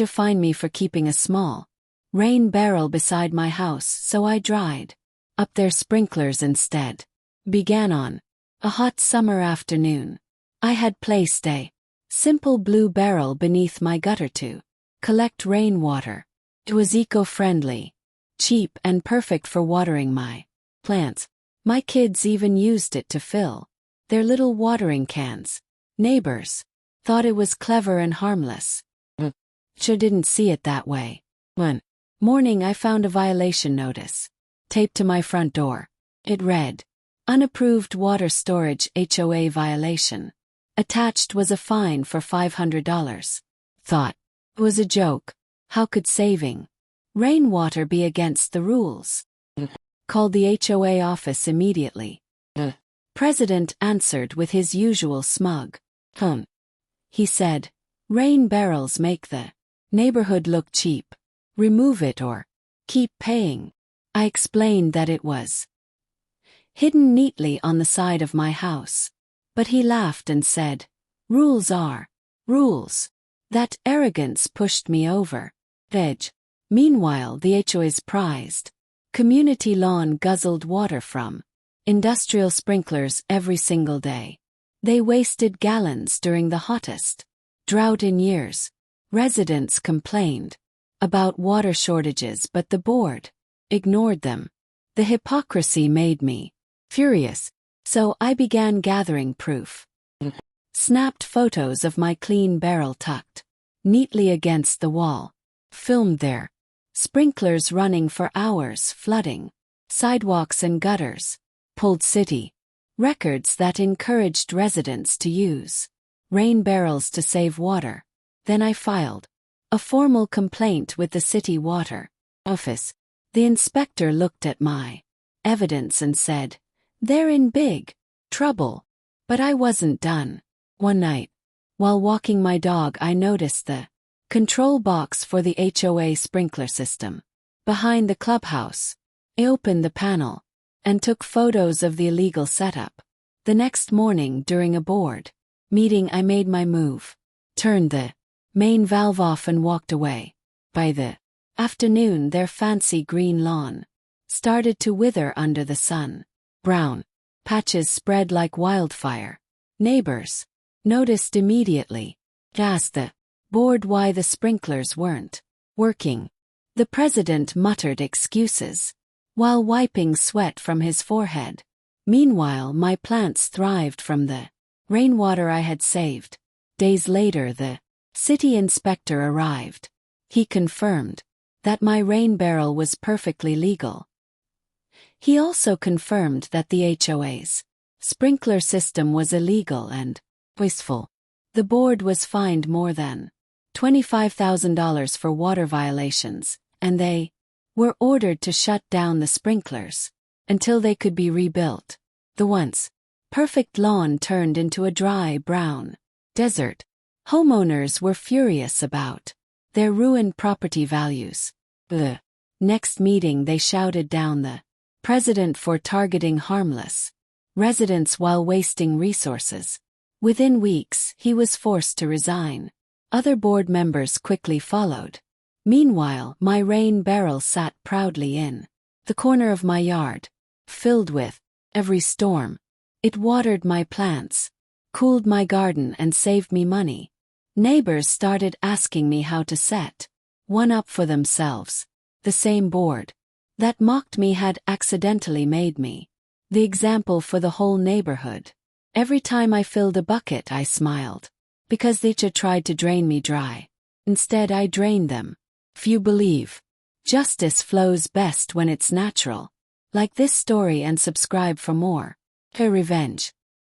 HOA fined me for keeping a small rain barrel beside my house, so I dried up their sprinklers instead. Began on a hot summer afternoon. I had placed a simple blue barrel beneath my gutter to collect rainwater. It was eco-friendly, cheap, and perfect for watering my plants. My kids even used it to fill their little watering cans. Neighbors thought it was clever and harmless. Sure didn't see it that way. One morning I found a violation notice taped to my front door. It read, "Unapproved water storage HOA violation." Attached was a fine for $500. Thought it was a joke. How could saving rainwater be against the rules? Called the HOA office immediately. The president answered with his usual smug tone. He said, "Rain barrels make the neighborhood look cheap. Remove it or keep paying." I explained that it was hidden neatly on the side of my house. But he laughed and said, "Rules are rules." That arrogance pushed me over the edge. Meanwhile, the HOA's prized community lawn guzzled water from industrial sprinklers every single day. They wasted gallons during the hottest drought in years. Residents complained about water shortages, but the board ignored them. The hypocrisy made me furious, so I began gathering proof. Snapped photos of my clean barrel tucked neatly against the wall. Filmed their sprinklers running for hours, flooding sidewalks and gutters. Pulled city records that encouraged residents to use rain barrels to save water. Then I filed a formal complaint with the city water office. The inspector looked at my evidence and said, "They're in big trouble." But I wasn't done. One night, while walking my dog, I noticed the control box for the HOA sprinkler system behind the clubhouse. I opened the panel and took photos of the illegal setup. The next morning, during a board meeting, I made my move, turned the main valve off and walked away. By the afternoon, their fancy green lawn started to wither under the sun. Brown patches spread like wildfire. Neighbors noticed immediately. Asked the board why the sprinklers weren't working. The president muttered excuses while wiping sweat from his forehead. Meanwhile, my plants thrived from the rainwater I had saved. Days later, the city inspector arrived. He confirmed that my rain barrel was perfectly legal. He also confirmed that the HOA's sprinkler system was illegal and wasteful. The board was fined more than $25,000 for water violations, and they were ordered to shut down the sprinklers until they could be rebuilt. The once perfect lawn turned into a dry, brown desert. Homeowners were furious about their ruined property values. The next meeting, they shouted down the president for targeting harmless residents while wasting resources. Within weeks, he was forced to resign. Other board members quickly followed. Meanwhile, my rain barrel sat proudly in the corner of my yard, filled with every storm. It watered my plants, cooled my garden, and saved me money. Neighbors started asking me how to set one up for themselves. The same board that mocked me had accidentally made me the example for the whole neighborhood. Every time I filled a bucket, I smiled, because they tried to drain me dry. Instead, I drained them. Few believe justice flows best when it's natural. Like this story and subscribe for more. Her revenge.